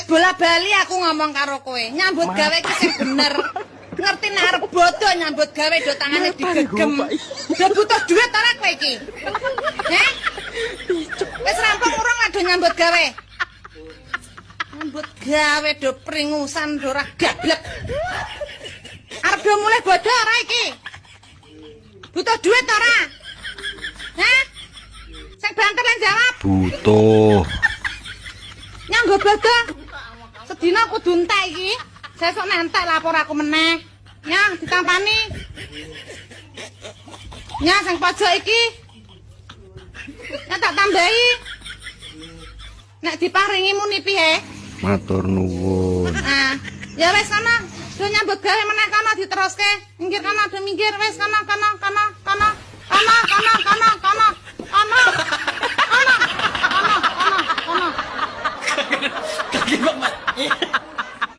bola bali aku ngomong karo kowe. Nyambut gawe iki sing bener. Ngerti nek arep bodo nyambut gawe do tangane digegem. Do butuh duit ora kowe iki? Heh? Wis rampung urung lah do nyambut gawe. Nyambut gawe do pringusan do ora gablek. Arep do mulih bodo ora iki? Butuh duit ora? Heh? Sing banter lan jawab. Butuh. Nyanggo bodo. Sedina kudu entek iki. Sesuk nek entek lapor aku meneh. Nyang ditampani. Nyang sing pojok iki. Nek tak tambahi. Nek diparingi muni piye? Matur nuwun. Nah, ya wis kana. Do nyambut gawe meneh kana diteruske. Minggir kana, do minggir wis kana.